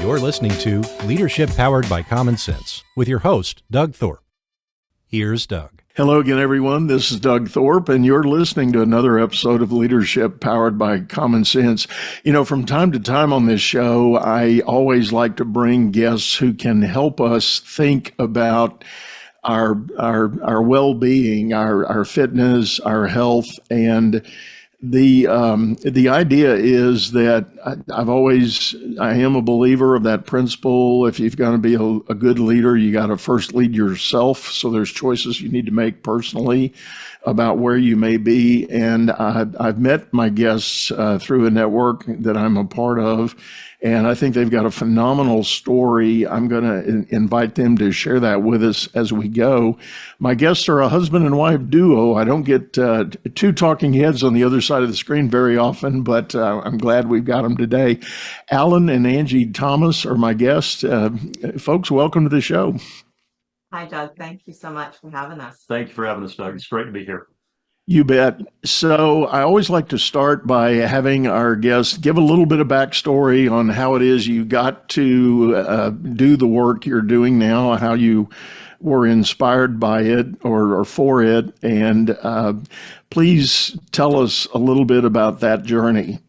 You're listening to Leadership Powered by Common Sense with your host, Doug Thorpe. Here's Doug. Hello again, everyone. This is Doug Thorpe, and you're listening to another episode of Leadership Powered by Common Sense. You know, from time to time on this show, I always like to bring guests who can help us think about our well-being, our fitness, our health, and the idea is that I am a believer of that principle. If you've got to be a good leader, you got to first lead yourself. So there's choices you need to make personally about where you may be. And I've met my guests through a network that I'm a part of, and I think they've got a phenomenal story. I'm going to invite them to share that with us as we go. My guests are a husband and wife duo. I don't get two talking heads on the other side of the screen very often, but I'm glad we've got them today. Alan and Angie Thomas are my guests. Folks, welcome to the show. Hi, Doug. Thank you so much for having us. Thank you for having us, Doug. It's great to be here. You bet. So I always like to start by having our guests give a little bit of backstory on how it is you got to do the work you're doing now, how you were inspired by it or for it, and please tell us a little bit about that journey.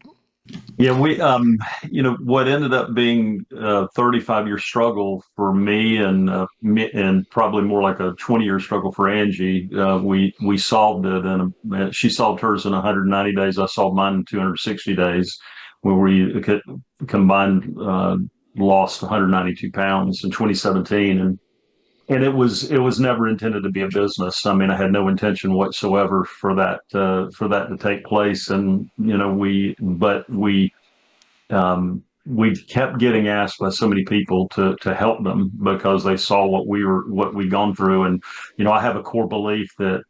Yeah, what ended up being a 35-year struggle for me and probably more like a 20-year struggle for Angie, we solved it, and she solved hers in 190 days. I solved mine in 260 days, where we combined lost 192 pounds in 2017, and it was never intended to be a business. I mean, I had no intention whatsoever for that to take place. And we kept getting asked by so many people to help them because they saw what we'd gone through. And I have a core belief that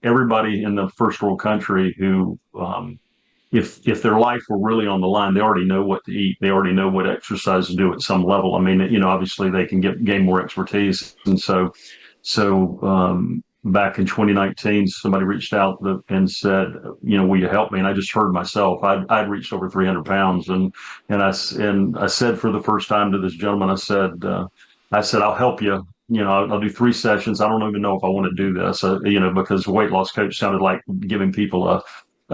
everybody in the first world country who if their life were really on the line, they already know what to eat. They already know what exercise to do at some level. I mean, obviously they can gain more expertise. And so back in 2019, somebody reached out and said, will you help me? And I just heard myself. I'd reached over 300 pounds. And I said for the first time to this gentleman, I said, I'll help you. I'll do 3 sessions. I don't even know if I want to do this, because weight loss coach sounded like giving people a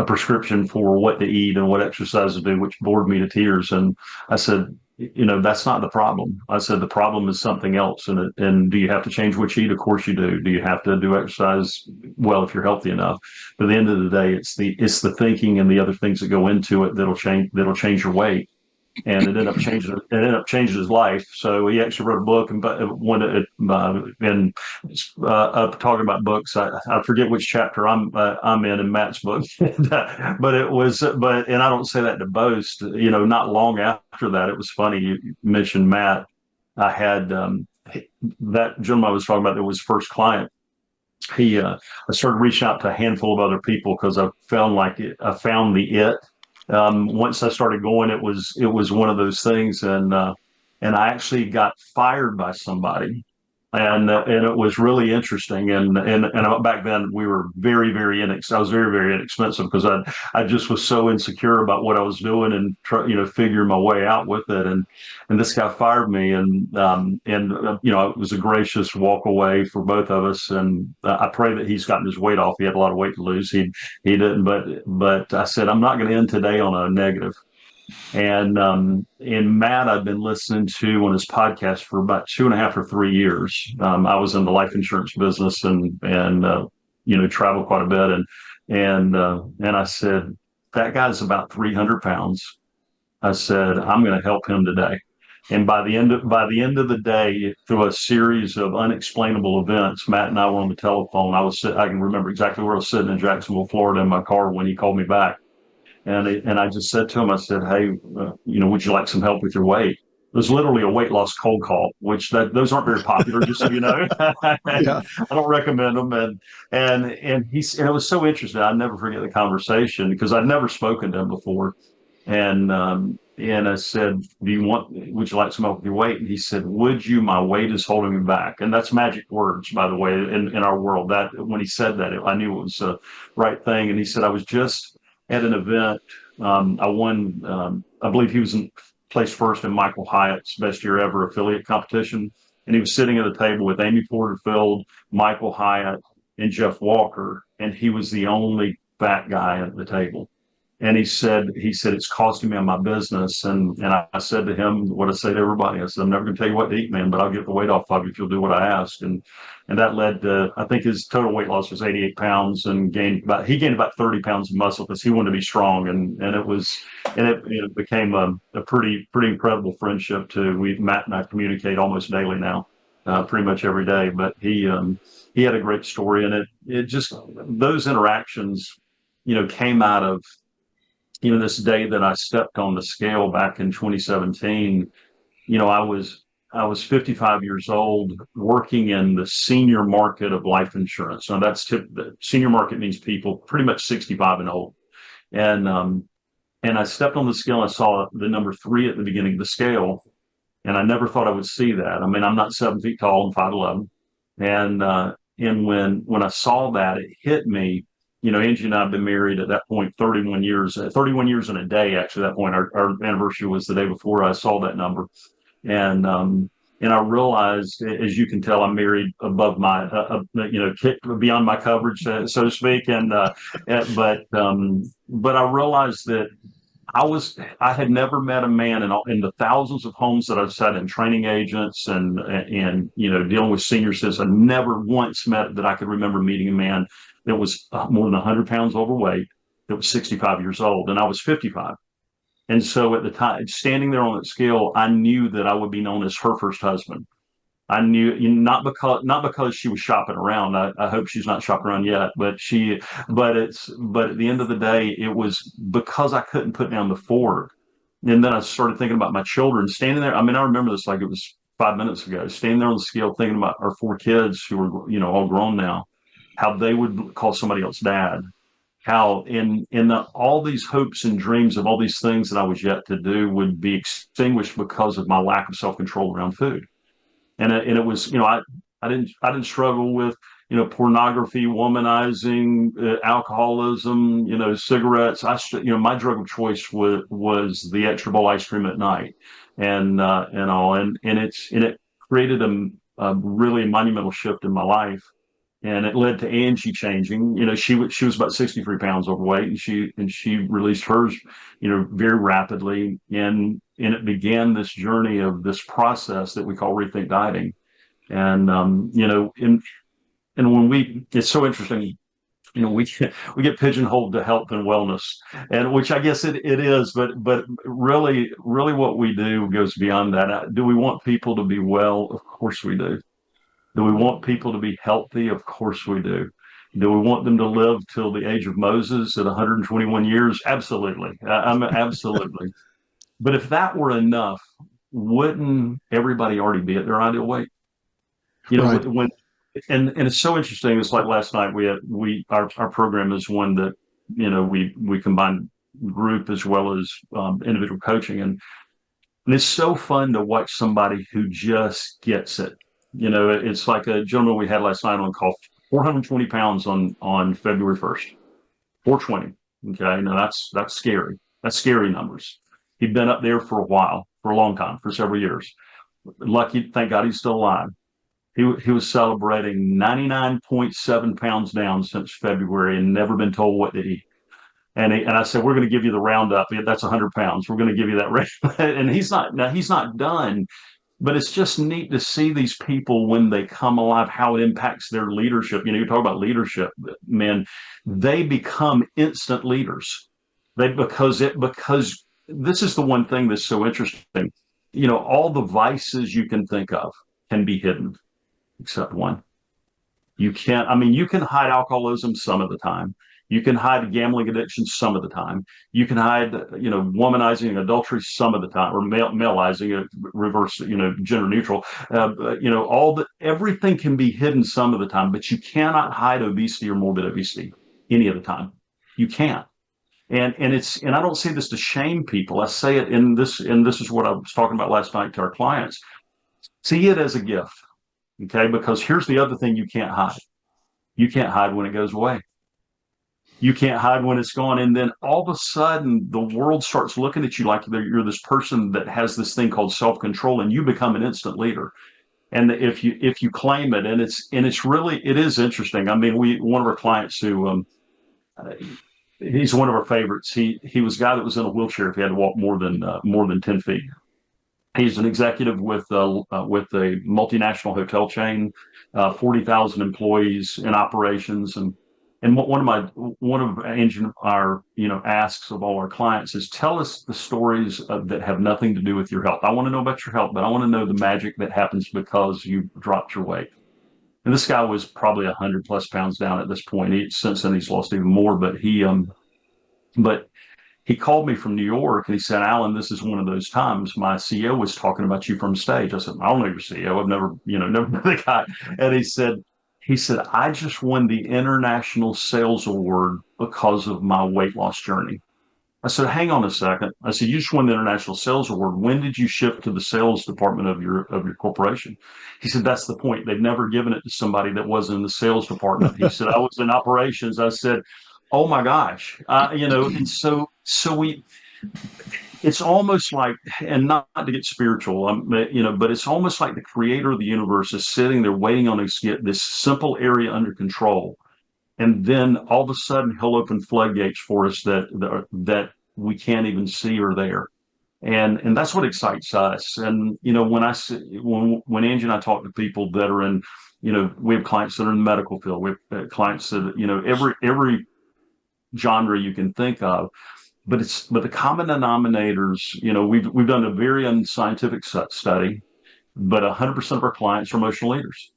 prescription for what to eat and what exercise to do, which bored me to tears. And I said, that's not the problem. I said, the problem is something else. And do you have to change what you eat? Of course you do. Do you have to do exercise? Well, if you're healthy enough. But at the end of the day, it's the thinking and the other things that go into it that'll change your weight. And it ended up changing his life. So he actually wrote a book and talking about books. I forget which chapter I'm in Matt's book, and I don't say that to boast. Not long after that, it was funny you mentioned Matt. I had that gentleman I was talking about that was first client. I started reaching out to a handful of other people because I found the it. Once I started going, it was one of those things, and I actually got fired by somebody, and it was really interesting. And back then we were very, very I was very, very inexpensive because I just was so insecure about what I was doing and figuring my way out with it. And this guy fired me, and it was a gracious walk away for both of us. And I pray that he's gotten his weight off. He had a lot of weight to lose. He didn't, but I said, I'm not going to end today on a negative. And Matt, I've been listening to on his podcast for about 2.5 or 3 years. I was in the life insurance business and travel quite a bit. And I said, that guy's about 300 pounds. I said, I'm going to help him today. And by the end of the day, through a series of unexplainable events, Matt and I were on the telephone. I can remember exactly where I was sitting in Jacksonville, Florida, in my car when he called me back. And I just said to him, I said, hey, would you like some help with your weight? It was literally a weight loss cold call, which those aren't very popular, just so you know. Yeah. I don't recommend them. And it was so interesting. I'll never forget the conversation because I'd never spoken to him before. And I said, would you like some help with your weight? And he said, would you? My weight is holding me back. And that's magic words, by the way, in our world. That when he said that, I knew it was the right thing. And he said, I was just at an event. I won, I believe he was placed first in Michael Hyatt's best year ever affiliate competition. And he was sitting at a table with Amy Porterfield, Michael Hyatt, and Jeff Walker. And he was the only fat guy at the table. And he said, it's costing me on my business. And I said to him, what I say to everybody, I said, I'm never going to tell you what to eat, man, but I'll get the weight off of you if you'll do what I ask. And that led to, I think his total weight loss was 88 pounds and he gained about 30 pounds of muscle because he wanted to be strong. And it became a pretty incredible friendship too. Matt and I communicate almost daily now, pretty much every day, but he had a great story. And it just, those interactions, came out of, this day that I stepped on the scale back in 2017. I was 55 years old working in the senior market of life insurance. Now the senior market means people pretty much 65 and old. And I stepped on the scale and I saw the number 3 at the beginning of the scale. And I never thought I would see that. I mean, I'm not 7 feet tall and 5'11". And when I saw that, it hit me. Angie and I have been married at that point 31 years in a day. Actually, at that point, our anniversary was the day before I saw that number. And I realized, as you can tell, I'm married above my, beyond my coverage, so to speak. But I realized that I had never met a man in the thousands of homes that I've sat in, training agents and dealing with senior citizens. I never once met that I could remember meeting a man that was more than 100 pounds overweight, that was 65 years old, and I was 55. And so at the time, standing there on that scale, I knew that I would be known as her first husband. I knew, not because she was shopping around. I hope she's not shopping around yet, but at the end of the day, it was because I couldn't put down the fork. And then I started thinking about my children standing there. I mean, I remember this like it was 5 minutes ago, standing there on the scale, thinking about our 4 kids who are, all grown now, how they would call somebody else dad, how all these hopes and dreams of all these things that I was yet to do would be extinguished because of my lack of self-control around food. And it was, I didn't struggle with, pornography, womanizing, alcoholism, cigarettes. My drug of choice was the extra bowl ice cream at night, and it created a really monumental shift in my life. And it led to Angie changing. She was about 63 pounds overweight, and she released hers, very rapidly. And it began this journey of this process that we call rethink dieting. And it's so interesting. We get pigeonholed to health and wellness, and which I guess it is, but really what we do goes beyond that. Do we want people to be well? Of course we do. Do we want people to be healthy? Of course we do. Do we want them to live till the age of Moses at 121 years? Absolutely. Absolutely. But if that were enough, wouldn't everybody already be at their ideal weight? Right. And it's so interesting. It's like last night our program is one that, we combine group as well as individual coaching. And it's so fun to watch somebody who just gets it. It's like a gentleman we had last night on call, 420 pounds on February 1st, 420. Okay. Now that's scary. That's scary numbers. He'd been up there for a long time, for several years. Lucky, thank God he's still alive. He was celebrating 99.7 pounds down since February and never been told what to eat. And I said, we're going to give you the roundup. That's 100 pounds. We're going to give you that roundup. And he's not done. But it's just neat to see these people when they come alive, how it impacts their leadership. You talk about leadership, man, they become instant leaders. Because this is the one thing that's so interesting. All the vices you can think of can be hidden, except one. You can hide alcoholism some of the time. You can hide gambling addiction some of the time. You can hide, womanizing and adultery some of the time, or maleizing, reverse, gender neutral. Everything can be hidden some of the time, but you cannot hide obesity or morbid obesity any of the time. You can't. And I don't say this to shame people. I say it and this is what I was talking about last night to our clients. See it as a gift. Okay, because here's the other thing you can't hide. You can't hide when it goes away. You can't hide when it's gone. And then all of a sudden, the world starts looking at you like you're this person that has this thing called self-control, and you become an instant leader. And if you claim it, and it's really, it is interesting. I mean, one of our clients who uh, he's one of our favorites. He was a guy that was in a wheelchair if he had to walk more than 10 feet. He's an executive with a multinational hotel chain, 40,000 employees in operations, and one of Angie our asks of all our clients is, tell us the stories that have nothing to do with your health. I want to know about your health, but I want to know the magic that happens because you dropped your weight. And this guy was probably 100+ pounds down at this point. Since then he's lost even more, but he called me from New York and he said, Alan, this is one of those times my CEO was talking about you from stage. I said, I don't know your CEO. I've never met the guy. And he said, I just won the International Sales Award because of my weight loss journey. I said, hang on a second. I said, you just won the International Sales Award. When did you shift to the sales department of your corporation? He said, that's the point. They've never given it to somebody that wasn't in the sales department. He said, I was in operations. I said, oh my gosh, and it's almost like, and not to get spiritual, but it's almost like the creator of the universe is sitting there waiting on us to get this simple area under control. And then all of a sudden he'll open floodgates for us that we can't even see are there. And that's what excites us. And, when Angie and I talk to people that are in, we have clients that are in the medical field. We have clients that, every genre you can think of, but the common denominators, we've done a very unscientific study, but 100% of our clients are emotional leaders.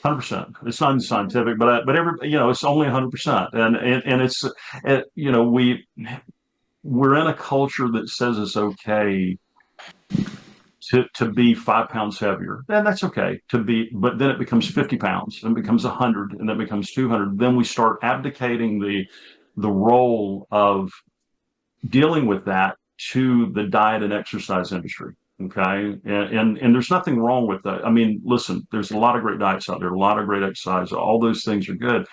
100%. It's not scientific, but it's only 100%, and it's we're in a culture that says it's okay to be 5 pounds heavier. Then that's okay but then it becomes 50 pounds, and becomes 100, and then it becomes 200. Then we start abdicating the role of dealing with that to the diet and exercise industry. Okay. And there's nothing wrong with that. I mean, listen, there's a lot of great diets out there, a lot of great exercise. All those things are good.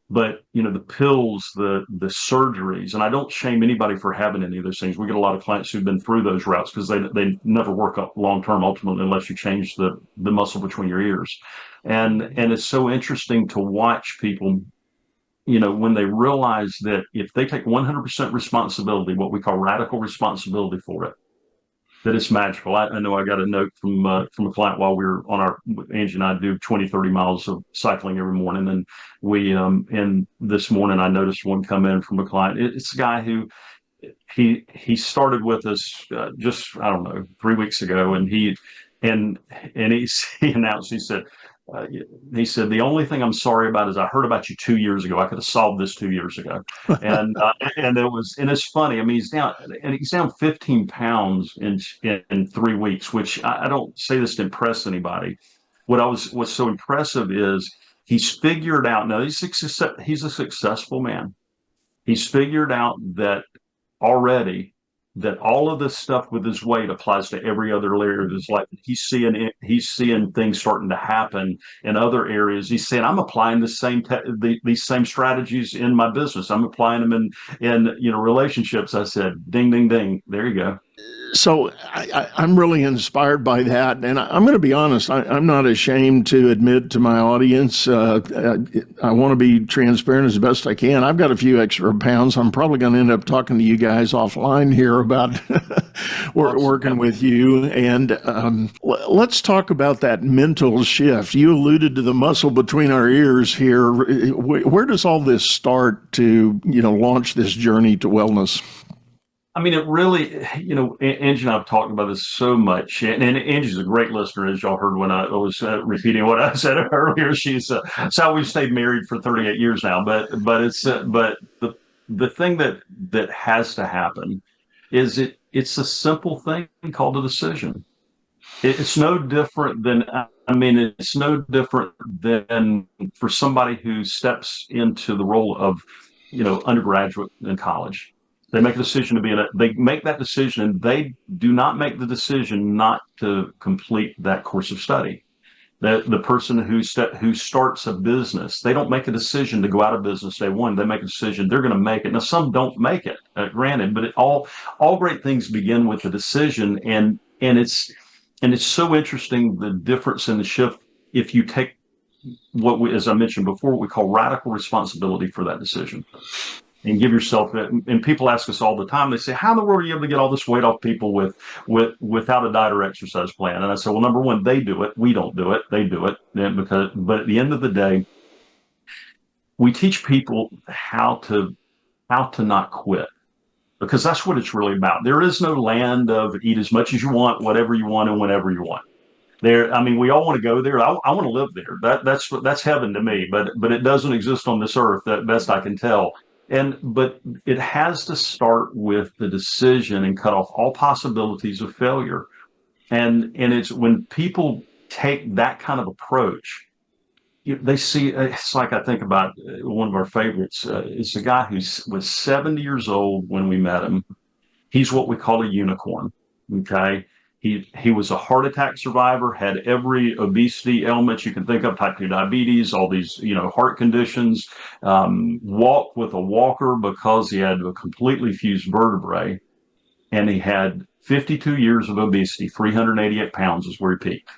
But, the pills, the surgeries, and I don't shame anybody for having any of those things. We get a lot of clients who've been through those routes because they never work up long term ultimately unless you change the muscle between your ears. And it's so interesting to watch people, when they realize that if they take 100% responsibility, what we call radical responsibility for it, that it's magical. I know I got a note from a client while we were Angie and I do 20, 30 miles of cycling every morning. And and this morning I noticed one come in from a client. It's a guy who he started with us just, I don't know, 3 weeks ago. And he announced, he said, the only thing I'm sorry about is I heard about you 2 years ago. I could have solved this 2 years ago. And it's funny. I mean, he's down 15 pounds in 3 weeks, which I don't say this to impress anybody. What's so impressive is he's figured out, now he's a successful man. He's figured out that already, that all of this stuff with his weight applies to every other area of his life. He's seeing things starting to happen in other areas. He's saying, I'm applying these same strategies in my business. I'm applying them in relationships. I said, ding, ding, ding. There you go. So I'm really inspired by that. And I'm going to be honest, I'm not ashamed to admit to my audience, I want to be transparent as best I can. I've got a few extra pounds. I'm probably going to end up talking to you guys offline here about working with you. And let's talk about that mental shift. You alluded to the muscle between our ears here. Where does all this start to, launch this journey to wellness? I mean, it really, Angie and I have talked about this so much, and Angie's a great listener, as y'all heard when I was repeating what I said earlier. She's so we've stayed married for 38 years now, but the thing that has to happen is it's a simple thing called a decision. It's no different than, it's no different than for somebody who steps into the role of, undergraduate in college. They make a decision they make that decision, and they do not make the decision not to complete that course of study. The person who starts a business, they don't make a decision to go out of business day one. They make a decision they're going to make it. Now, some don't make it, granted, but all great things begin with a decision, and it's so interesting the difference in the shift if you take what we, as I mentioned before, what we call radical responsibility for that decision. And give yourself, and people ask us all the time, they say, how in the world are you able to get all this weight off people without a diet or exercise plan? And I say, well, number one, they do it. We don't do it. They do it. But at the end of the day, we teach people how to not quit, because that's what it's really about. There is no land of eat as much as you want, whatever you want, and whenever you want. I mean, we all want to go there. I want to live there. That's heaven to me, but it doesn't exist on this earth, that best I can tell. But it has to start with the decision and cut off all possibilities of failure. And it's when people take that kind of approach, they see, it's like, I think about one of our favorites. It's a guy who was 70 years old when we met him. He's what we call a unicorn. Okay. He was a heart attack survivor, had every obesity ailment you can think of, type 2 diabetes, all these, heart conditions, walked with a walker because he had a completely fused vertebrae, and he had 52 years of obesity, 388 pounds is where he peaked.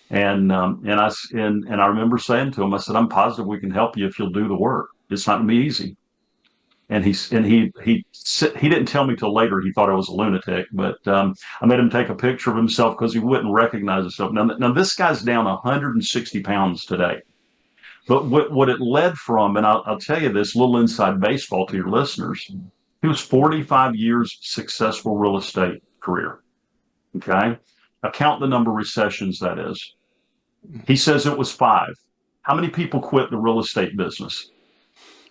And I remember saying to him, I said, I'm positive we can help you if you'll do the work. It's not going to be easy. And he didn't tell me till later he thought I was a lunatic, but I made him take a picture of himself because he wouldn't recognize himself. Now this guy's down 160 pounds today. But what it led from, and I'll tell you this little inside baseball to your listeners, he was 45 years successful real estate career. Okay, I count the number of recessions that is. He says it was 5. How many people quit the real estate business?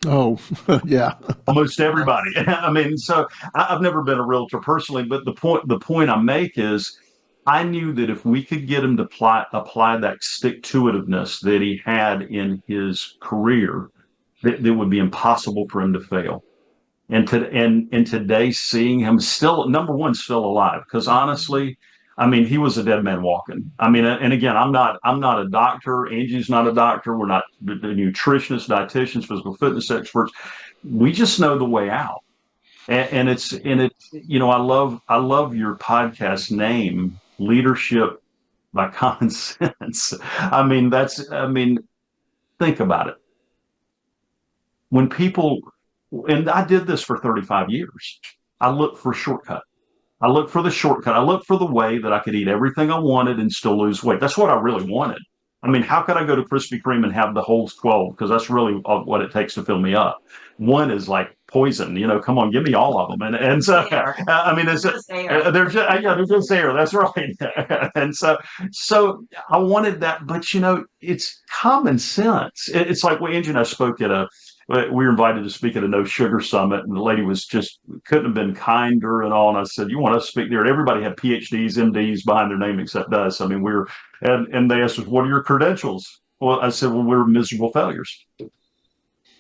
Oh, yeah. Almost everybody. I mean, so I've never been a realtor personally, but the point I make is I knew that if we could get him to apply that stick-to-itiveness that he had in his career, that would be impossible for him to fail. And today, seeing him still, number one, still alive, because honestly, I mean, he was a dead man walking. I mean, and again, I'm not a doctor. Angie's not a doctor. We're not the nutritionists, dietitians, physical fitness experts. We just know the way out. And I love your podcast name, Leadership by Common Sense. I mean, think about it. When people, and I did this for 35 years, I looked for a shortcut. I looked for the shortcut. I looked for the way that I could eat everything I wanted and still lose weight. That's what I really wanted. I mean, how could I go to Krispy Kreme and have the whole 12? Because that's really what it takes to fill me up. One is like poison. Come on, give me all of them. And so, I mean, they're just air. They're just air. That's right. And so I wanted that, but it's common sense. It's like when Angie and I spoke we were invited to speak at a no sugar summit, and the lady couldn't have been kinder and all. And I said, you want us to speak there? And everybody had PhDs, MDs behind their name except us. I mean, and they asked us, what are your credentials? Well, I said, well, we're miserable failures.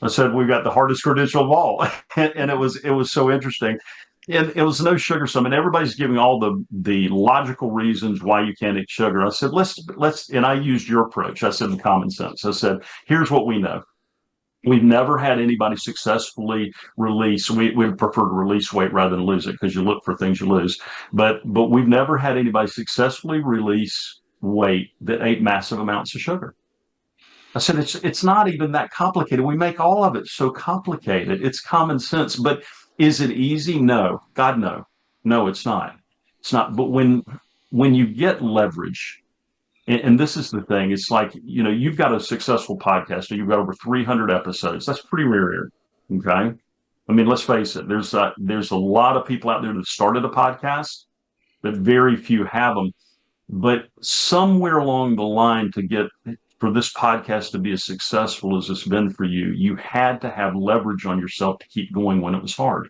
I said, we've got the hardest credential of all. and it was so interesting. And it was no sugar summit. Everybody's giving all the logical reasons why you can't eat sugar. I said, let's, and I used your approach. I said, the common sense. I said, here's what we know. We've never had anybody successfully release. We prefer to release weight rather than lose it, because you look for things you lose. But we've never had anybody successfully release weight that ate massive amounts of sugar. I said, it's not even that complicated. We make all of it so complicated. It's common sense. But is it easy? No. God, no. No, it's not. It's not. But when you get leverage, and this is the thing, it's like, you've got a successful podcast, or you've got over 300 episodes. That's pretty rare. Okay. I mean, let's face it. There's a lot of people out there that started a podcast, but very few have them. But somewhere along the line, for this podcast to be as successful as it's been for you, you had to have leverage on yourself to keep going when it was hard.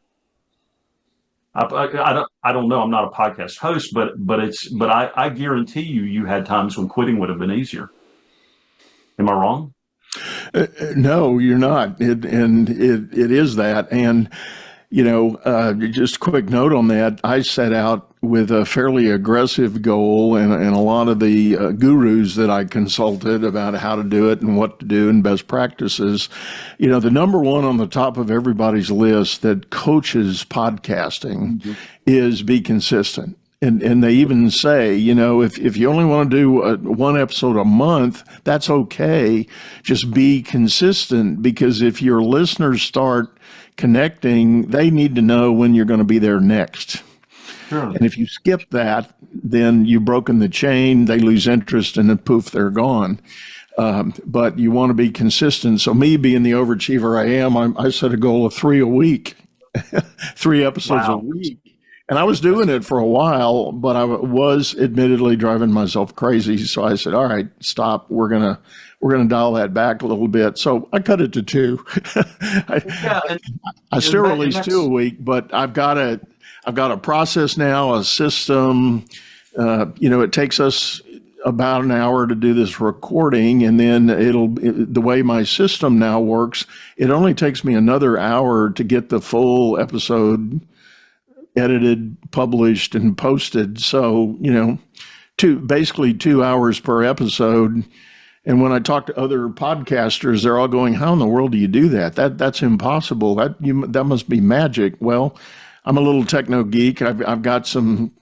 I don't know. I'm not a podcast host, but I guarantee you had times when quitting would have been easier. Am I wrong? No, you're not. It is that. And, just a quick note on that. I set out with a fairly aggressive goal, and a lot of the gurus that I consulted about how to do it and what to do and best practices, the number one on the top of everybody's list that coaches podcasting is be consistent. And they even say, if you only want to do one episode a month, that's okay. Just be consistent, because if your listeners start connecting, they need to know when you're going to be there next. Sure. And if you skip that, then you've broken the chain, they lose interest, and then poof, they're gone. But you want to be consistent. So me being the overachiever I am, I set a goal of 3 a week, 3 episodes a week. And I was doing it for a while, but I was admittedly driving myself crazy. So I said, all right, stop. We're gonna dial that back a little bit. So I cut it to 2. I still release 2 a week, but I've got a process now, a system. It takes us about an hour to do this recording, and then the way my system now works, it only takes me another hour to get the full episode edited, published, and posted. So, basically 2 hours per episode. And when I talk to other podcasters, they're all going, how in the world do you do that? That's impossible. That must be magic. Well, I'm a little techno geek. I've got some,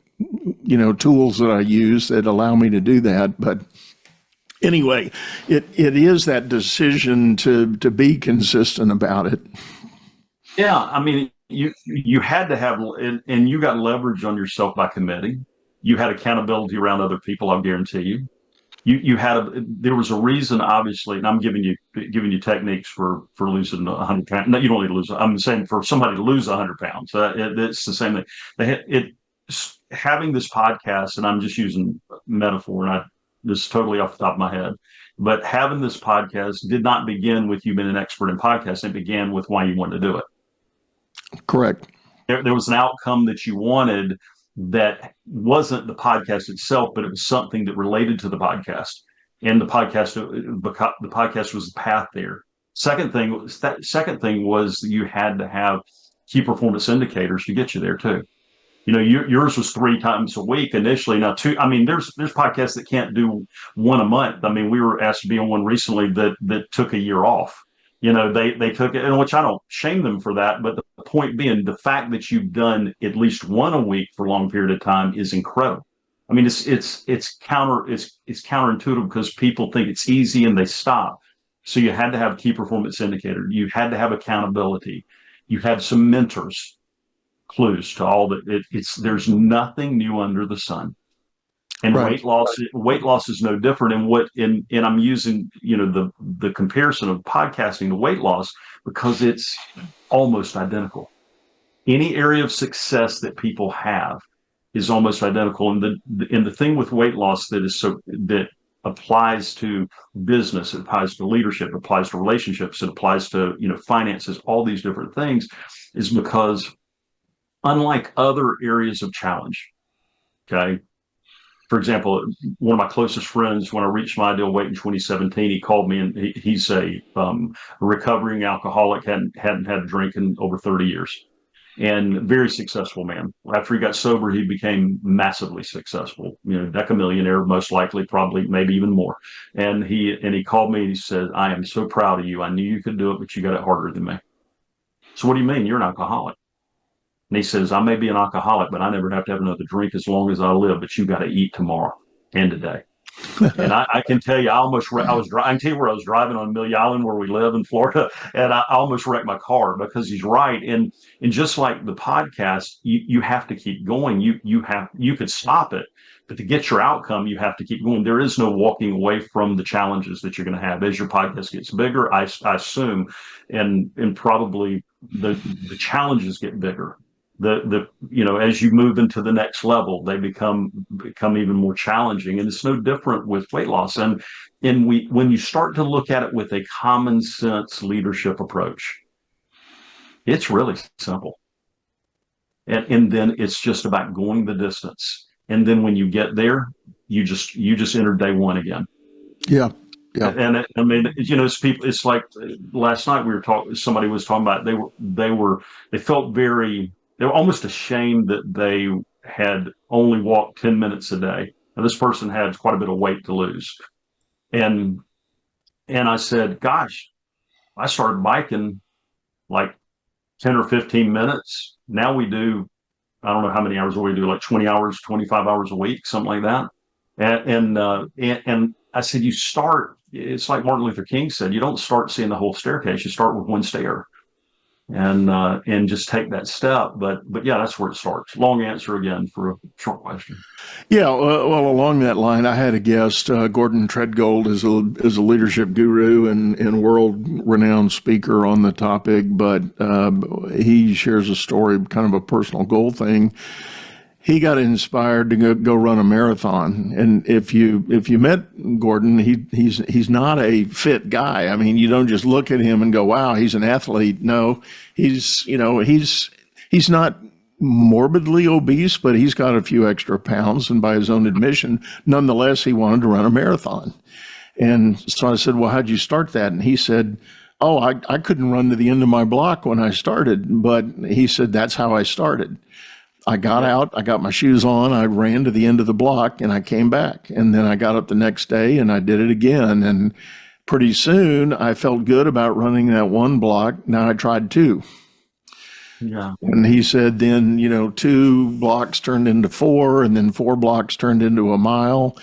tools that I use that allow me to do that. But anyway, it is that decision to be consistent about it. Yeah. I mean, you had to have, and you got leverage on yourself by committing. You had accountability around other people, I'll guarantee you. There was a reason, obviously, and I'm giving you techniques for losing 100 pounds. No, you don't need to lose. I'm saying for somebody to lose 100 pounds. It's the same thing. Having this podcast, and I'm just using metaphor, and this is totally off the top of my head, but having this podcast did not begin with you being an expert in podcasting. It began with why you wanted to do it. Correct. There was an outcome that you wanted that wasn't the podcast itself, but it was something that related to the podcast. And the podcast was the path there. Second thing was you had to have key performance indicators to get you there too. Yours was 3 times a week initially. Now 2. I mean, there's podcasts that can't do 1 a month. I mean, we were asked to be on one recently that took a year off. They took it, and which I don't shame them for that. But the point being, the fact that you've done at least 1 a week for a long period of time is incredible. I mean, it's counterintuitive because people think it's easy and they stop. So you had to have key performance indicator. You had to have accountability. You had some mentors, clues to all that. There's nothing new under the sun. And right. Weight loss is no different. And I'm using, the comparison of podcasting to weight loss because it's almost identical. Any area of success that people have is almost identical. And the thing with weight loss that applies to business, it applies to leadership, it applies to relationships, it applies to, finances, all these different things, is because unlike other areas of challenge, okay, for example, one of my closest friends, when I reached my ideal weight in 2017, he called me, and he's a recovering alcoholic, hadn't had a drink in over 30 years, and very successful man. After he got sober, he became massively successful, decamillionaire, most likely, probably, maybe even more. And he called me and he said, I am so proud of you. I knew you could do it, but you got it harder than me. So what do you mean? You're an alcoholic. And he says, I may be an alcoholic, but I never have to have another drink as long as I live, but you got to eat tomorrow and today. And I can tell you, I can tell you where I was driving on Amelia Island where we live in Florida, and I almost wrecked my car because he's right. And just like the podcast, you have to keep going. You could stop it, but to get your outcome, you have to keep going. There is no walking away from the challenges that you're going to have as your podcast gets bigger, I assume, and probably the challenges get bigger. As you move into the next level, they become even more challenging, and it's no different with weight loss. And when you start to look at it with a common sense leadership approach, it's really simple. And then it's just about going the distance. And then when you get there, you just enter day 1 again. Yeah. Yeah. And it's people. It's like last night somebody was talking about they felt very. They were almost ashamed that they had only walked 10 minutes a day. Now, this person had quite a bit of weight to lose. And I said, gosh, I started biking like 10 or 15 minutes. Now we do, I don't know how many hours we do, like 20 hours, 25 hours a week, something like that. And I said, you start, it's like Martin Luther King said, you don't start seeing the whole staircase. You start with one stair and just take that step. But yeah, that's where it starts. Long answer again for a short question. Yeah, well, along that line, I had a guest, Gordon Treadgold is a leadership guru and world-renowned speaker on the topic, but he shares a story, kind of a personal goal thing. He got inspired to go run a marathon, and if you met Gordon, he's not a fit guy. I mean, you don't just look at him and go, "Wow, he's an athlete." No, he's not morbidly obese, but he's got a few extra pounds, and by his own admission, nonetheless, he wanted to run a marathon. And so I said, "Well, how'd you start that?" And he said, "Oh, I couldn't run to the end of my block when I started," but he said, "That's how I started. I got out, I got my shoes on, I ran to the end of the block, and I came back. And then I got up the next day and I did it again. And pretty soon I felt good about running that one block. Now I tried two." Yeah. And he said, then, 2 blocks turned into 4, and then 4 blocks turned into a mile,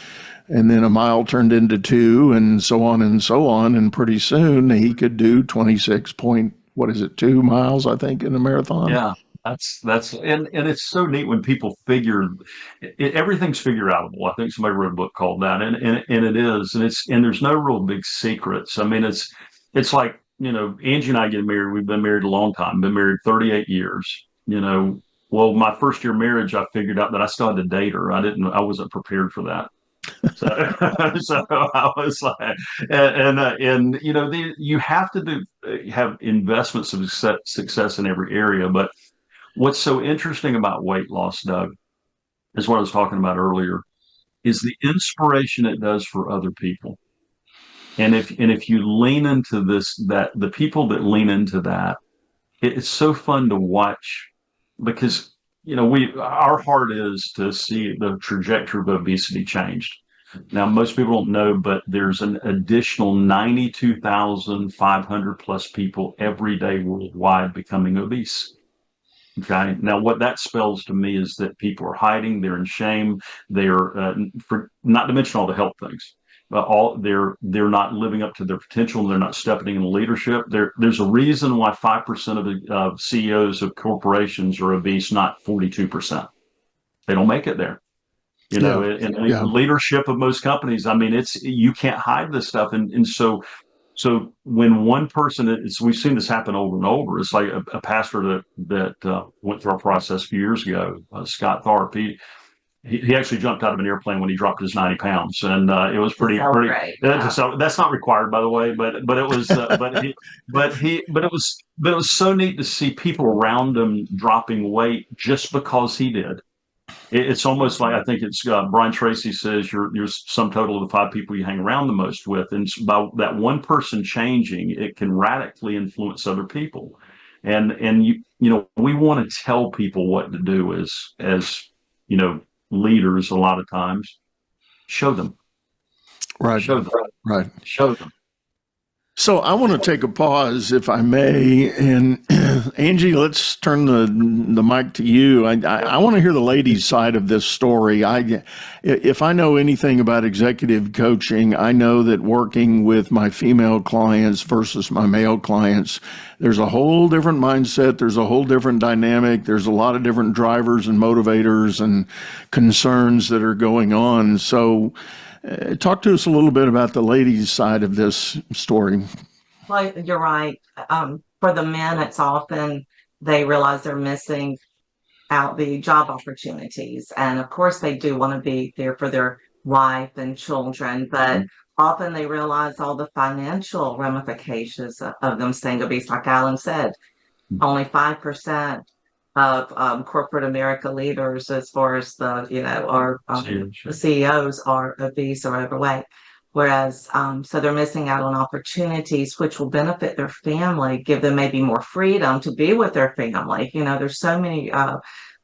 and then a mile turned into 2, and so on and so on. And pretty soon he could do 2 miles, I think, in a marathon. Yeah. And it's so neat when people figure everything's figure outable. I think somebody wrote a book called that, and it is, and there's no real big secrets. I mean, it's like, Angie and I get married. We've been married a long time. Been married 38 years. Well, my first year marriage, I figured out that I still had to date her. I wasn't prepared for that. So, so I was like, you have to have investments of success in every area. But what's so interesting about weight loss, Doug, is what I was talking about earlier, is the inspiration it does for other people. And if you lean into that the people that lean into that, it's so fun to watch, because our heart is to see the trajectory of obesity changed. Now, most people don't know, but there's an additional 92,500 plus people every day worldwide becoming obese. Okay. Now, what that spells to me is that people are hiding, they're in shame, they're not to mention all the health things. They're not living up to their potential. They're not stepping in leadership. There's a reason why 5% of CEOs of corporations are obese, not 42%. They don't make it there. In leadership of most companies, I mean, you can't hide this stuff. And so when one person, we've seen this happen over and over. It's like a pastor that went through our process a few years ago, Scott Thorpe. He actually jumped out of an airplane when he dropped his 90 pounds, and it was pretty. So that's not required, by the way, but it was, but it was so neat to see people around him dropping weight just because he did. It's almost like, I think it's Brian Tracy says you're sum total of the 5 people you hang around the most with, and by that one person changing, it can radically influence other people, and we want to tell people what to do as leaders. A lot of times, show them. Right. Show them. Right. Show them. So I want to take a pause, if I may, and Angie, let's turn the mic to you. I want to hear the ladies' side of this story. If I know anything about executive coaching, I know that working with my female clients versus my male clients, there's a whole different mindset. There's a whole different dynamic. There's a lot of different drivers and motivators and concerns that are going on. So talk to us a little bit about the ladies' side of this story. Well, you're right. For the men, it's often they realize they're missing out the job opportunities. And of course, they do want to be there for their wife and children, but often they realize all the financial ramifications of them staying obese. Like Alan said, only 5% of corporate America leaders, as far as the the CEOs, are obese or overweight, whereas so they're missing out on opportunities which will benefit their family, give them maybe more freedom to be with their family. There's so many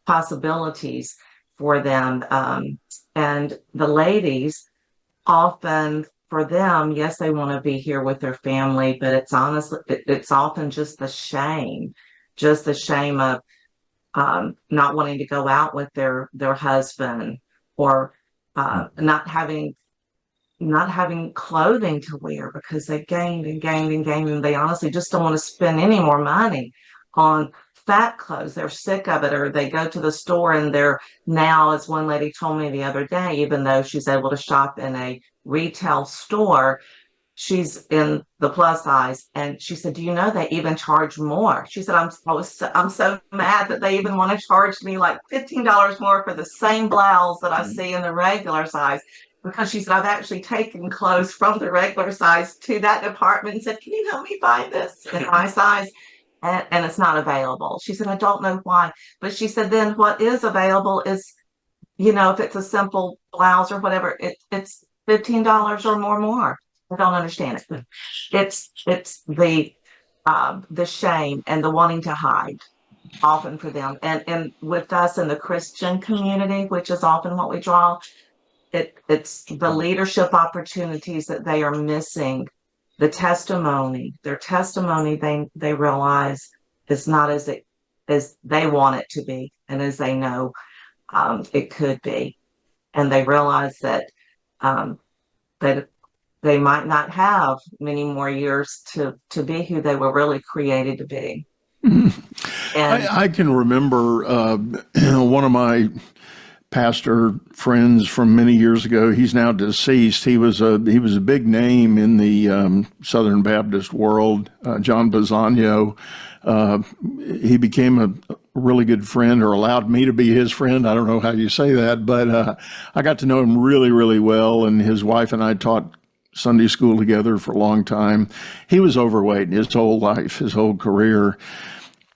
possibilities. for them. And the ladies, often for them, yes, they want to be here with their family, but it's honestly, it's often just the shame of not wanting to go out with their husband, or not having clothing to wear because they gained and gained and gained, and they honestly just don't want to spend any more money on fat clothes. They're sick of it, or they go to the store and they're now, as one lady told me the other day, even though she's able to shop in a retail store, she's in the plus size, and she said, "Do you know they even charge more?" She said, I'm so mad that they even want to charge me like $15 more for the same blouse that I see in the regular size." Because she said, "I've actually taken clothes from the regular size to that department and said, 'Can you help me find this in my size?' And it's not available." She said, "I don't know why." But she said, then what is available is, if it's a simple blouse or whatever, it's $15 or more. I don't understand it. It's the shame and the wanting to hide often for them. And with us in the Christian community, which is often what we draw, it's the leadership opportunities that they are missing. Their testimony, they realize is not as they want it to be, and as they know it could be. And they realize that that they might not have many more years to be who they were really created to be. And I can remember one of my pastor friends from many years ago. He's now deceased. He was a big name in the Southern Baptist world. John Bisagno. He became a really good friend, or allowed me to be his friend. I don't know how you say that, but I got to know him really, really well. And his wife and I taught Sunday school together for a long time. He was overweight his whole life, his whole career.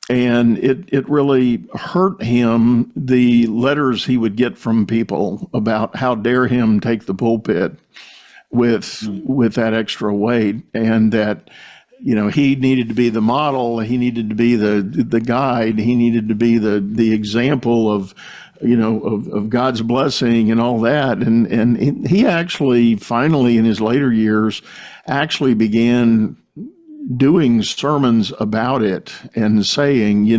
And it really hurt him, the letters he would get from people about how dare him take the pulpit with that extra weight, and that, he needed to be the model, he needed to be the guide, he needed to be the example of God's blessing and all that. And he actually finally in his later years actually began doing sermons about it and saying,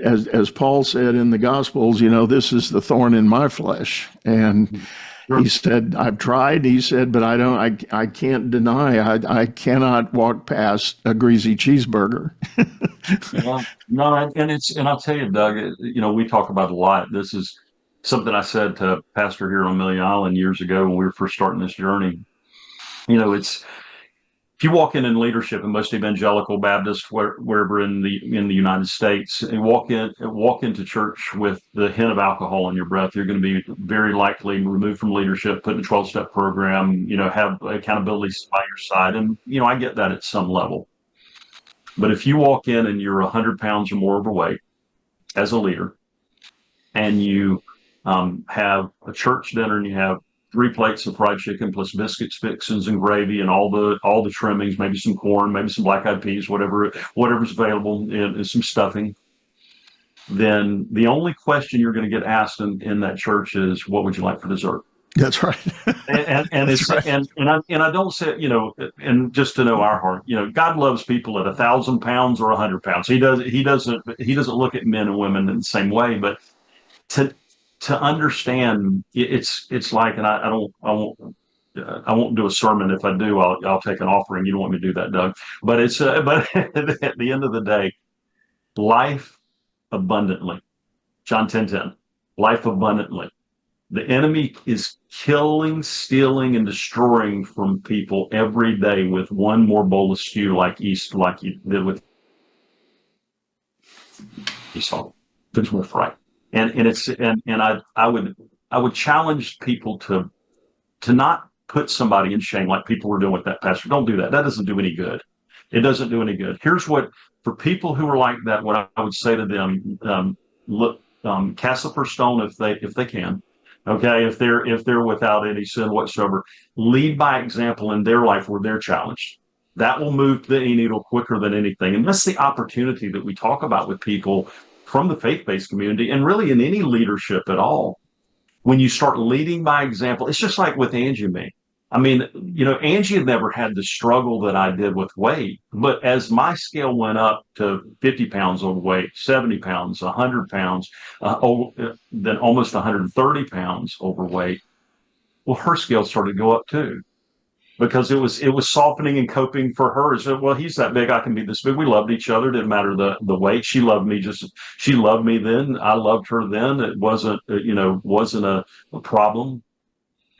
as Paul said in the Gospels, this is the thorn in my flesh. And he said, I've tried, he said, but I can't deny, I cannot walk past a greasy cheeseburger. No, and I'll tell you, Doug, we talk about a lot. This is something I said to a pastor here on Amelia Island years ago when we were first starting this journey. If you walk in leadership in most evangelical Baptists, wherever in the United States, and walk into church with the hint of alcohol in your breath, you're going to be very likely removed from leadership, put in a 12-step program, have accountability by your side. And, I get that at some level. But if you walk in and you're 100 pounds or more overweight as a leader, and you have a church dinner and you have 3 plates of fried chicken plus biscuits, fixins, and gravy, and all the trimmings, maybe some corn, maybe some black-eyed peas, whatever's available, and some stuffing, then the only question you're going to get asked in that church is, "What would you like for dessert?" That's right. and it's right. and I don't say, and just to know our heart, God loves people at 1,000 pounds or 100 pounds. He doesn't look at men and women in the same way, but to understand, it's like, and I won't do a sermon. If I do, I'll take an offering. You don't want me to do that, Doug. But but at the end of the day, life abundantly. John 10:10, life abundantly. The enemy is killing, stealing, and destroying from people every day with one more bowl of stew, like you did with Esau. It's with right. And I would challenge people to not put somebody in shame like people were doing with that pastor. Don't do that. That doesn't do any good. It doesn't do any good. Here's what, for people who are like that, what I would say to them: cast the first stone if they can. Okay, if they're without any sin whatsoever, lead by example in their life where they're challenged. That will move the needle quicker than anything. And that's the opportunity that we talk about with people from the faith-based community, and really in any leadership at all, when you start leading by example, it's just like with Angie and me. I mean, Angie had never had the struggle that I did with weight, but as my scale went up to 50 pounds overweight, 70 pounds, 100 pounds, then almost 130 pounds overweight, well, her scale started to go up too, because it was softening and coping for her. So, well, he's that big, I can be this big. We loved each other. Didn't matter the weight. She loved me she loved me then. I loved her then. It wasn't a problem.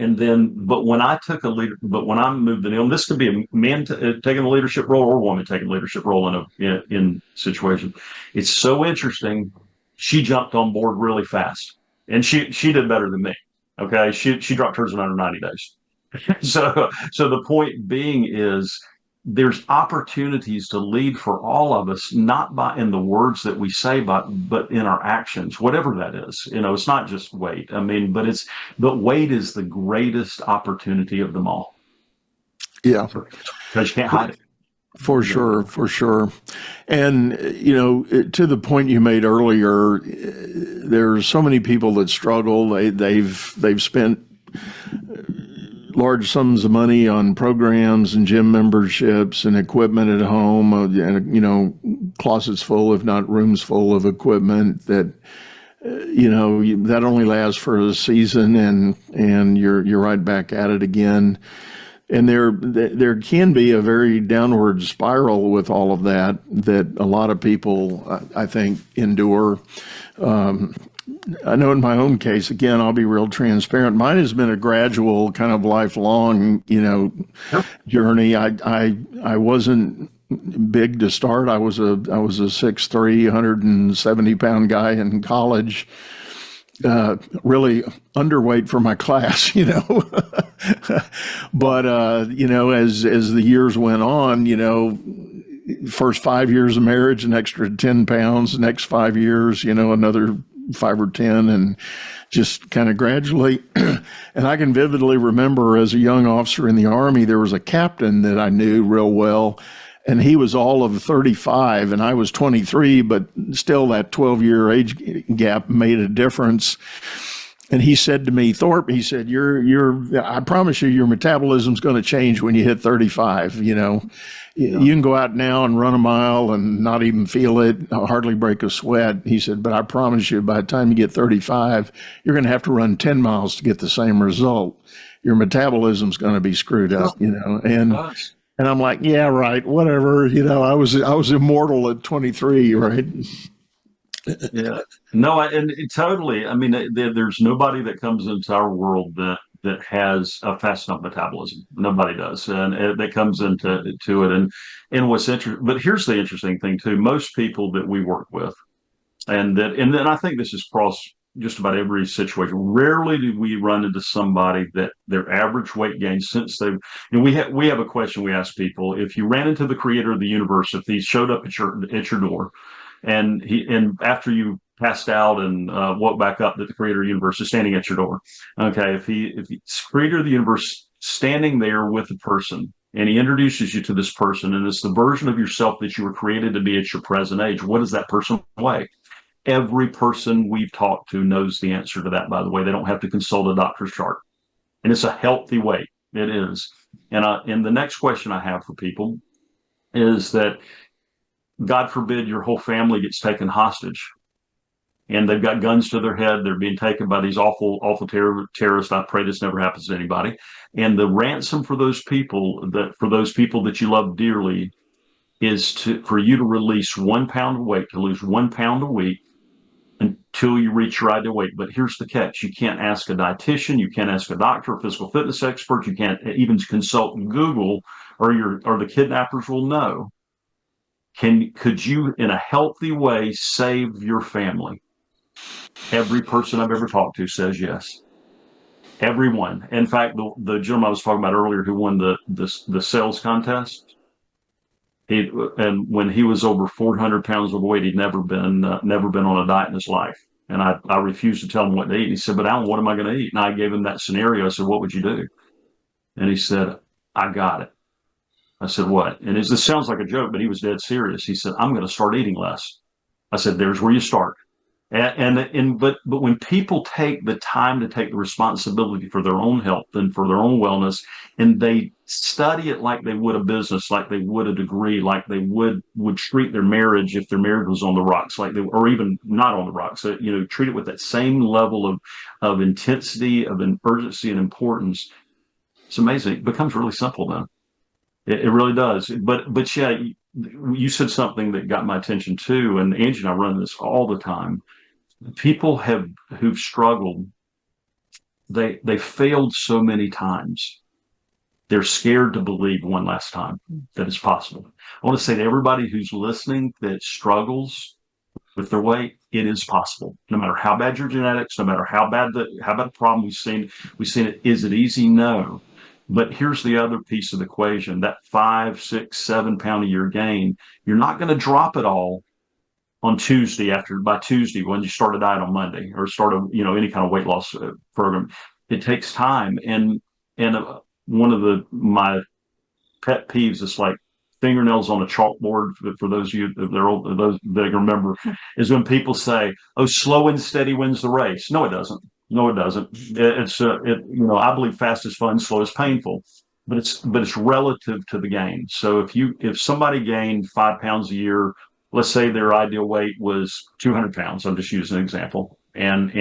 And then, but when I moved the needle, and this could be a man taking a leadership role or a woman taking a leadership role in situation. It's so interesting. She jumped on board really fast, and she did better than me. Okay, she dropped hers in under 90 days. So the point being is, there's opportunities to lead for all of us, not in the words that we say, but in our actions, whatever that is. It's not just weight. I mean, but weight is the greatest opportunity of them all. Yeah. Because you can't hide it. For sure. And, to the point you made earlier, there's so many people that struggle. They've spent large sums of money on programs and gym memberships and equipment at home, and closets full, if not rooms full of equipment that that only lasts for a season, and you're right back at it again. And there can be a very downward spiral with all of that a lot of people, I think, endure. I know in my own case, again, I'll be real transparent. Mine has been a gradual, kind of lifelong, journey. I wasn't big to start. I was a 6'3", 170-pound guy in college. Really underweight for my class, But as the years went on, first 5 years of marriage, an extra 10 pounds. Next 5 years, another 5 or 10, and just kind of gradually. And I can vividly remember, as a young officer in the Army, there was a captain that I knew real well, and he was all of 35 and I was 23, but still that 12-year age gap made a difference. And he said to me, Thorpe, he said, I promise you, your metabolism's going to change when you hit 35. You can go out now and run a mile and not even feel it, hardly break a sweat. He said, but I promise you, by the time you get 35, you're going to have to run 10 miles to get the same result. Your metabolism's going to be screwed up, and I'm like, yeah, right, whatever. I was immortal at 23, right? Yeah, no, totally. I mean, there's nobody that comes into our world that has a fast enough metabolism. Nobody does, and that comes into it. And what's interesting, but here's the interesting thing too. Most people that we work with, and then I think this is across just about every situation. Rarely do we run into somebody that their average weight gain since they. We have a question we ask people: if you ran into the creator of the universe, if he showed up at your door, and after you passed out and woke back up, that the creator of the universe is standing at your door. Okay, if the creator of the universe standing there with a person, and he introduces you to this person, and it's the version of yourself that you were created to be at your present age, what does that person weigh? Every person we've talked to knows the answer to that, by the way. They don't have to consult a doctor's chart. And it's a healthy weight. It is. And the next question I have for people is that, God forbid, your whole family gets taken hostage, and they've got guns to their head. They're being taken by these awful terrorists. I pray this never happens to anybody. And the ransom for those people that you love dearly is for you to release 1 pound of weight, to lose 1 pound a week until you reach your ideal weight. But here's the catch: you can't ask a dietitian, you can't ask a doctor, a physical fitness expert, you can't even consult Google, or the kidnappers will know. Could you, in a healthy way, save your family? Every person I've ever talked to says yes. Everyone. In fact, the gentleman I was talking about earlier who won the sales contest, and when he was over 400 pounds overweight, he'd never been on a diet in his life. And I refused to tell him what to eat. And he said, but Alan, what am I going to eat? And I gave him that scenario. I said, what would you do? And he said, I got it. I said, what? And this sounds like a joke, but he was dead serious. He said, I'm going to start eating less. I said, there's where you start. But when people take the time to take the responsibility for their own health and for their own wellness, and they study it like they would a business, like they would a degree, like they would treat their marriage if their marriage was on the rocks, or even not on the rocks, treat it with that same level of intensity, of urgency and importance. It's amazing. It becomes really simple then. It really does. But yeah, you said something that got my attention too, and Angie and I run this all the time. People who've struggled, they failed so many times. They're scared to believe one last time that it's possible. I want to say to everybody who's listening that struggles with their weight, it is possible. No matter how bad your genetics, no matter how bad the problem we've seen it. Is it easy? No. But here's the other piece of the equation: that 5, 6, 7 pound a year gain, you're not going to drop it all on Tuesday by Tuesday when you start a diet on Monday or start any kind of weight loss program. It takes time. And one of my pet peeves is like fingernails on a chalkboard, for those of you that are old, those that remember, is when people say, "Oh, slow and steady wins the race." No, it doesn't. No, it doesn't. I believe fast is fun, slow is painful, but it's relative to the gain. So if somebody gained 5 pounds a year, let's say their ideal weight was 200 pounds. I'm just using an example. And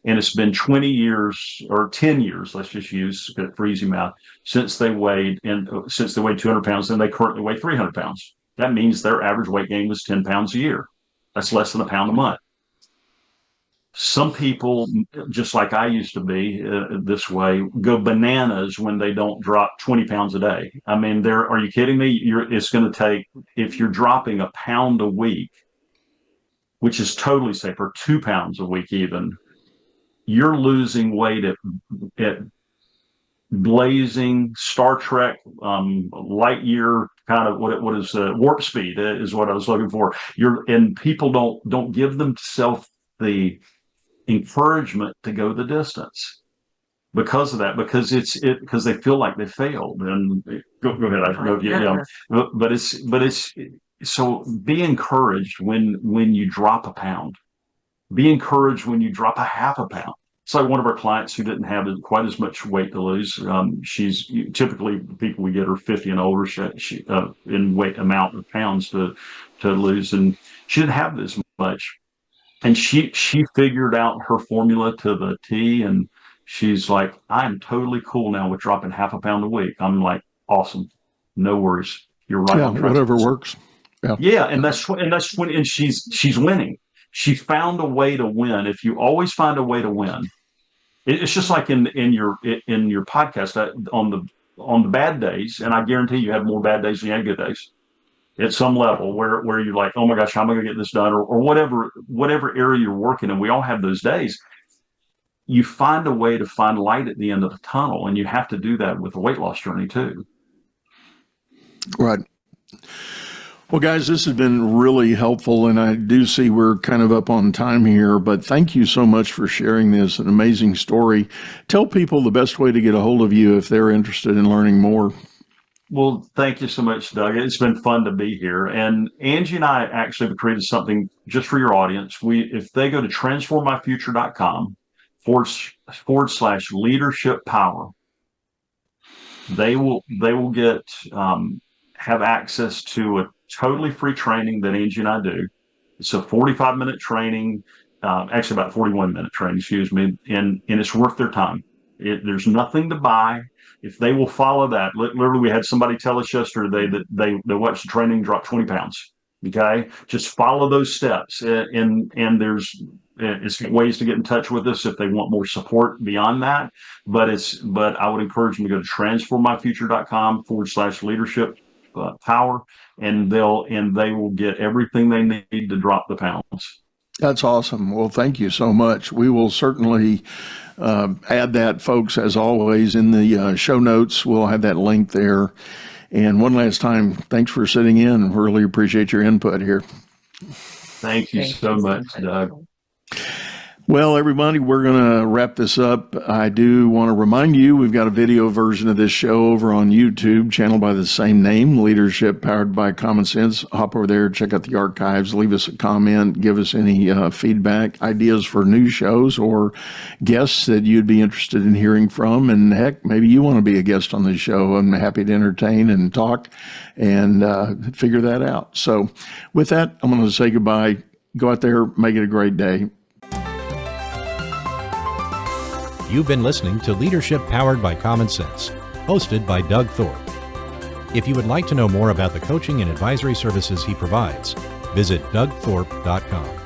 it's been 20 years or 10 years, let's just use for easy math, since they weighed 200 pounds, and they currently weigh 300 pounds. That means their average weight gain was 10 pounds a year. That's less than a pound a month. Some people, just like I used to be this way, go bananas when they don't drop 20 pounds a day. I mean, are you kidding me? It's going to take, if you're dropping a pound a week, which is totally safe, or 2 pounds a week even, you're losing weight at blazing Star Trek, light year kind of what is warp speed is what I was looking for. And people don't give themselves the encouragement to go the distance because of that, because they feel like they failed. And go ahead. I forgot. Yeah. But it's so be encouraged when you drop a pound. Be encouraged when you drop a half a pound. It's like one of our clients who didn't have quite as much weight to lose. She's typically, people we get are 50 and older, she in weight amount of pounds to lose, and she didn't have this much. And she figured out her formula to the T, and she's like, I'm totally cool now with dropping half a pound a week. I'm like, awesome, no worries. You're right. Yeah, whatever works. Yeah, and that's when, and she's winning. She found a way to win. If you always find a way to win, it's just like in your podcast on the bad days, and I guarantee you have more bad days than you have good days. At some level where you're like, oh my gosh, how am I going to get this done? Or whatever area you're working in, we all have those days. You find a way to find light at the end of the tunnel, and you have to do that with a weight loss journey too. Right. Well, guys, this has been really helpful, and I do see we're kind of up on time here, but thank you so much for sharing this, an amazing story. Tell people the best way to get a hold of you if they're interested in learning more. Well, thank you so much, Doug. It's been fun to be here. And Angie and I actually have created something just for your audience. If they go to transformmyfuture.com / leadership power, they will get have access to a totally free training that Angie and I do. It's a 45-minute training, actually about 41-minute training, excuse me, and it's worth their time. There's nothing to buy. If they will follow that, literally, we had somebody tell us yesterday that they watched the training, drop 20 pounds. Okay, just follow those steps, and there's ways to get in touch with us if they want more support beyond that. But I would encourage them to go to transformmyfuture.com / leadership power, and they will get everything they need to drop the pounds. That's awesome. Well, thank you so much. We will certainly add that, folks, as always, in the show notes. We'll have that link there. And one last time, thanks for sitting in. Really appreciate your input here. Thank you so much, Doug. Well, everybody, we're going to wrap this up. I do want to remind you, we've got a video version of this show over on YouTube, channel by the same name, Leadership Powered by Common Sense. Hop over there, check out the archives, leave us a comment, give us any feedback, ideas for new shows, or guests that you'd be interested in hearing from. And heck, maybe you want to be a guest on this show. I'm happy to entertain and talk and figure that out. So with that, I'm going to say goodbye. Go out there, make it a great day. You've been listening to Leadership Powered by Common Sense, hosted by Doug Thorpe. If you would like to know more about the coaching and advisory services he provides, visit dougthorpe.com.